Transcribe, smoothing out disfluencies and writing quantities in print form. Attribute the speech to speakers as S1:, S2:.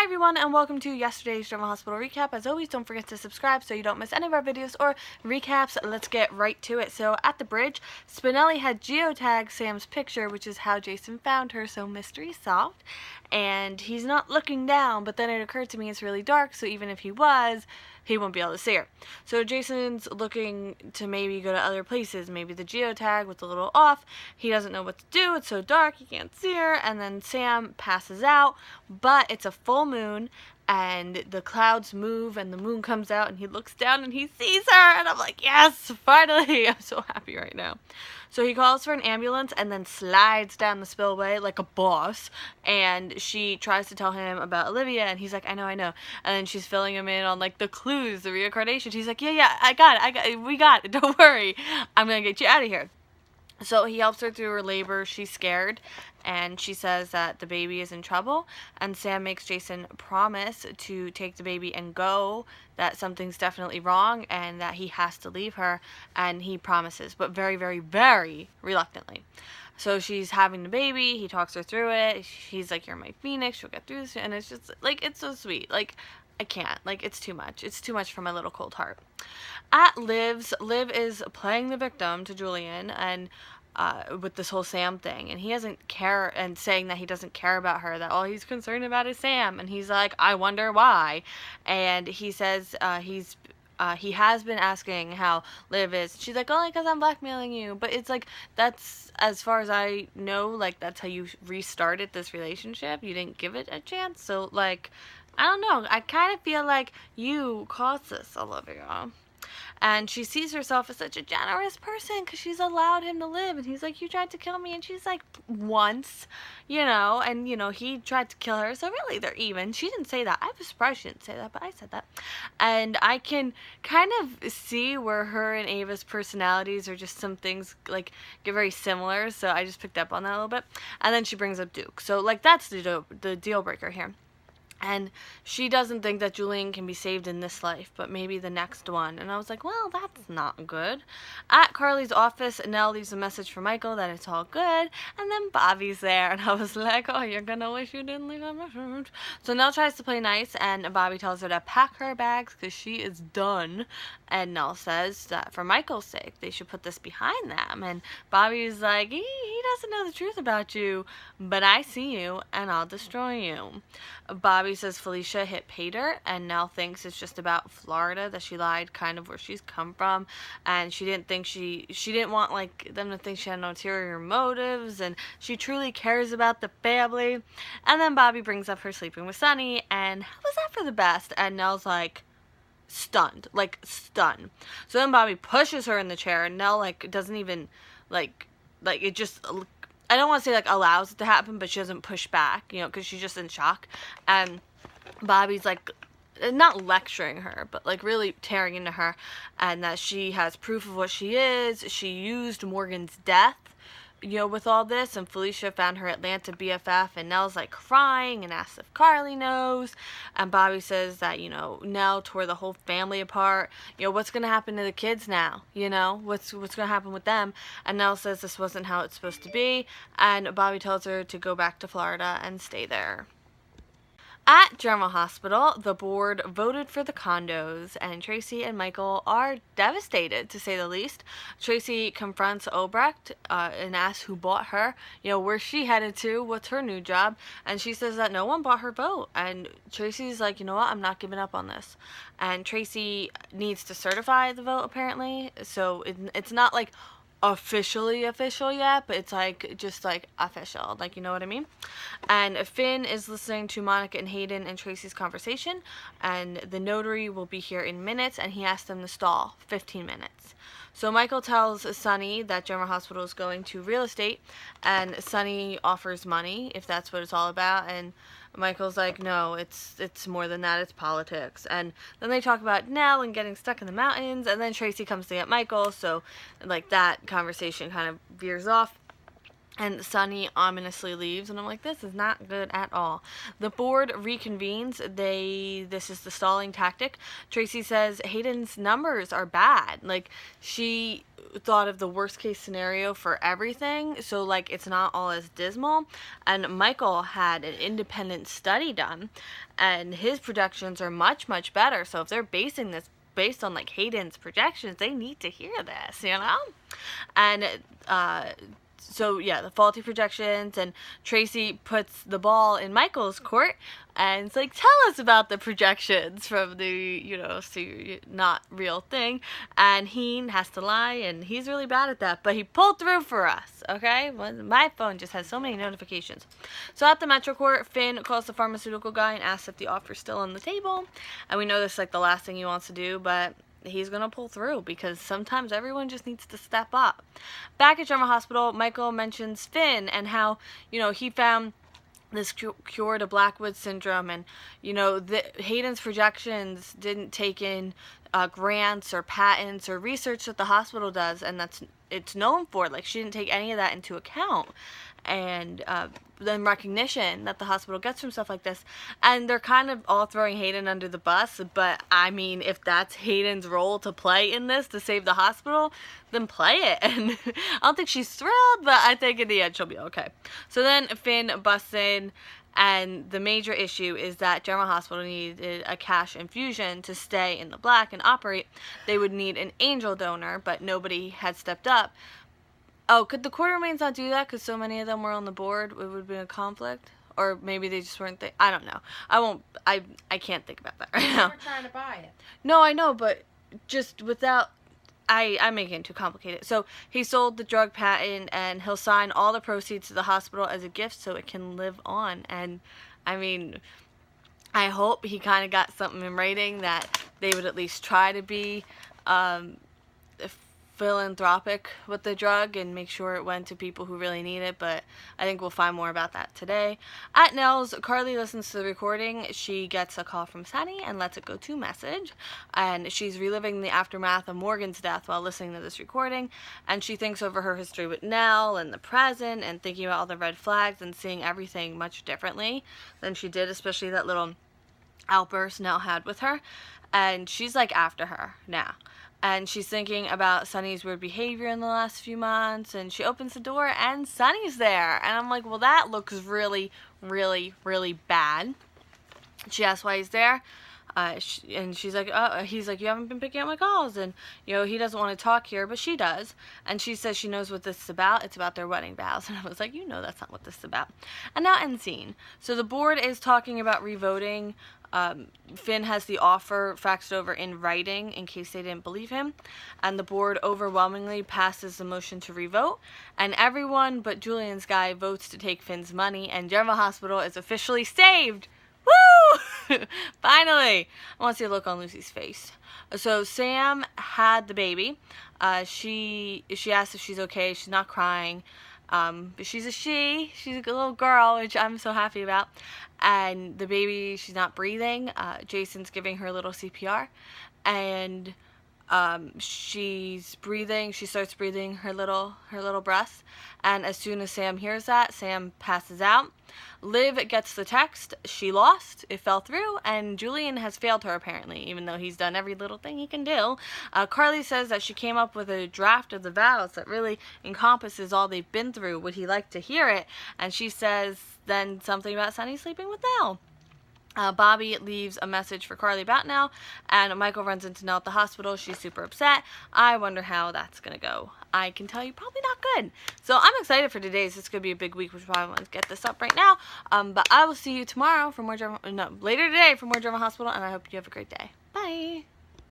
S1: everyone, and welcome to yesterday's General Hospital recap. As always, don't forget to subscribe so you don't miss any of our videos or recaps. Let's get right to it. So at the bridge, Spinelli had geotagged Sam's picture, which is how Jason found her, so mystery solved. And he's not looking down, but then it occurred to me it's really dark, so even if he was, he won't be able to see her. So Jason's looking to maybe go to other places. Maybe the geotag was a little off. He doesn't know what to do. It's so dark, he can't see her. And then Sam passes out, but it's a full moon, and the clouds move, and the moon comes out, and he looks down, and he sees her. And I'm like, yes, finally. I'm so happy right now. So he calls for an ambulance and then slides down the spillway like a boss, and she tries to tell him about Olivia, and he's like, I know. And then she's filling him in on like the clues, the reincarnation. He's like, yeah, I got it, we got it, don't worry, I'm gonna get you out of here. So he helps her through her labor. She's scared, and she says that the baby is in trouble, and Sam makes Jason promise to take the baby and go, that something's definitely wrong, and that he has to leave her, and he promises, but very, very, very reluctantly. So she's having the baby, he talks her through it, he's like, you're my phoenix, you'll get through this, and it's just, like, it's so sweet, like, I can't, like, it's too much for my little cold heart. At Liv is playing the victim to Julian, and with this whole Sam thing, and he doesn't care, and saying that he doesn't care about her, that all he's concerned about is Sam, and he's like, I wonder why. And he says he has been asking how Liv is. She's like, only because I'm blackmailing you. But it's like, that's, as far as I know, like, that's how you restarted this relationship. You didn't give it a chance. So, like, I don't know. I kind of feel like you caused this, Olivia. And she sees herself as such a generous person because she's allowed him to live. And he's like, you tried to kill me. And she's like, once, and, he tried to kill her. So really, they're even. She didn't say that. I was surprised she didn't say that, but I said that. And I can kind of see where her and Ava's personalities are just some things, like, get very similar. So I just picked up on that a little bit. And then she brings up Duke. So, like, that's the deal breaker here. And she doesn't think that Julian can be saved in this life, but maybe the next one. And I was like, well, that's not good. At Carly's office, Nell leaves a message for Michael that it's all good. And then Bobby's there, and I was like, oh, you're gonna wish you didn't leave a message. So Nell tries to play nice, and Bobby tells her to pack her bags because she is done. And Nell says that for Michael's sake, they should put this behind them. And Bobby's like, he doesn't know the truth about you, but I see you, and I'll destroy you. Bobby says Felicia hit Pater, and Nell thinks it's just about Florida, that she lied kind of where she's come from, and she didn't think she didn't want, like, them to think she had no ulterior motives, and she truly cares about the family. And then Bobby brings up her sleeping with Sonny, and how was that for the best? And Nell's like, stunned. So then Bobby pushes her in the chair, and Nell, like, doesn't even, like, it just, I don't want to say, like, allows it to happen, but she doesn't push back, because she's just in shock. And Bobby's, like, not lecturing her, but, like, really tearing into her, and that she has proof of what she is. She used Morgan's death, with all this, and Felicia found her Atlanta BFF, and Nell's, like, crying and asks if Carly knows, and Bobby says that, Nell tore the whole family apart. What's gonna happen to the kids now? What's gonna happen with them? And Nell says this wasn't how it's supposed to be, and Bobby tells her to go back to Florida and stay there. At General Hospital, the board voted for the condos, and Tracy and Michael are devastated, to say the least. Tracy confronts Obrecht and asks who bought her, where's she headed to, what's her new job, and she says that no one bought her vote. And Tracy's like, you know what, I'm not giving up on this. And Tracy needs to certify the vote, apparently, so it's not, like, officially official yet, but it's like just like official, like, you know what I mean. And Finn is listening to Monica and Hayden and Tracy's conversation, and the notary will be here in minutes, and he asks them to stall 15 minutes. So Michael tells Sonny that General Hospital is going to real estate, and Sonny offers money if that's what it's all about, and Michael's like, no, it's more than that, it's politics. And then they talk about Nell and getting stuck in the mountains, and then Tracy comes to get Michael, so, like, that conversation kind of veers off. And Sunny ominously leaves, and I'm like, this is not good at all. The board reconvenes. This is the stalling tactic. Tracy says Hayden's numbers are bad. Like, she thought of the worst case scenario for everything, so like it's not all as dismal. And Michael had an independent study done, and his projections are much, much better. So if they're basing this based on like Hayden's projections, they need to hear this, you know? And so yeah, the faulty projections, and Tracy puts the ball in Michael's court, and it's like, tell us about the projections from the, not real thing, and he has to lie, and he's really bad at that, but he pulled through for us, okay? Well, my phone just has so many notifications. So at the Metro Court, Finn calls the pharmaceutical guy and asks if the offer's still on the table, and we know this is like the last thing he wants to do, but he's gonna pull through because sometimes everyone just needs to step up. Back at General Hospital, Michael mentions Finn and how, he found this cure to Blackwood syndrome, and Hayden's projections didn't take in grants or patents or research that the hospital does, and it's known for. Like, she didn't take any of that into account, and then recognition that the hospital gets from stuff like this. And they're kind of all throwing Hayden under the bus, but I mean, if that's Hayden's role to play in this to save the hospital, then play it. And I don't think she's thrilled, but I think in the end she'll be okay. So then Finn busts in, and the major issue is that General Hospital needed a cash infusion to stay in the black and operate. They would need an angel donor, but nobody had stepped up. Oh, could the quartermains not do that because so many of them were on the board? It would have been a conflict? Or maybe they just weren't I don't know. I can't think about that right now.
S2: They were trying to buy it.
S1: No, I know, but just without... I'm making it too complicated. So he sold the drug patent, and he'll sign all the proceeds to the hospital as a gift so it can live on. And, I mean, I hope he kind of got something in writing that they would at least try to be philanthropic with the drug and make sure it went to people who really need it, but I think we'll find more about that today. At Nell's, Carly listens to the recording. She gets a call from Sunny and lets it go to message, and she's reliving the aftermath of Morgan's death while listening to this recording, and she thinks over her history with Nell and the present and thinking about all the red flags and seeing everything much differently than she did, especially that little outburst Nell had with her, and she's like after her now. And she's thinking about Sunny's weird behavior in the last few months, and she opens the door and Sunny's there. And I'm like, well, that looks really, really, really bad. She asks why he's there, and she's like, oh, he's like, you haven't been picking up my calls, and he doesn't want to talk here, but she does. And she says she knows what this is about. It's about their wedding vows. And I was like, that's not what this is about. And now end scene. So the board is talking about revoting. Finn has the offer faxed over in writing in case they didn't believe him, and the board overwhelmingly passes the motion to revote, and everyone but Julian's guy votes to take Finn's money, and General Hospital is officially saved. Woo! Finally! I want to see a look on Lucy's face. So Sam had the baby. She asked if she's okay. She's not crying. But she's a little girl, which I'm so happy about. And the baby, she's not breathing. Jason's giving her a little CPR, and she's breathing. She starts breathing her little breaths, and as soon as Sam hears that, Sam passes out. Liv gets the text. She lost. It fell through, and Julian has failed her apparently, even though he's done every little thing he can do. Carly says that she came up with a draft of the vows that really encompasses all they've been through. Would he like to hear it? And she says then something about Sunny sleeping with Nell. Bobby leaves a message for Carly about Nell, and Michael runs into Nell at the hospital. She's super upset. I wonder how that's going to go. I can tell you, probably not good. So I'm excited for today's. This could be a big week, which is why I want to get this up right now. But I will see you tomorrow for more later today for more General Hospital, and I hope you have a great day. Bye!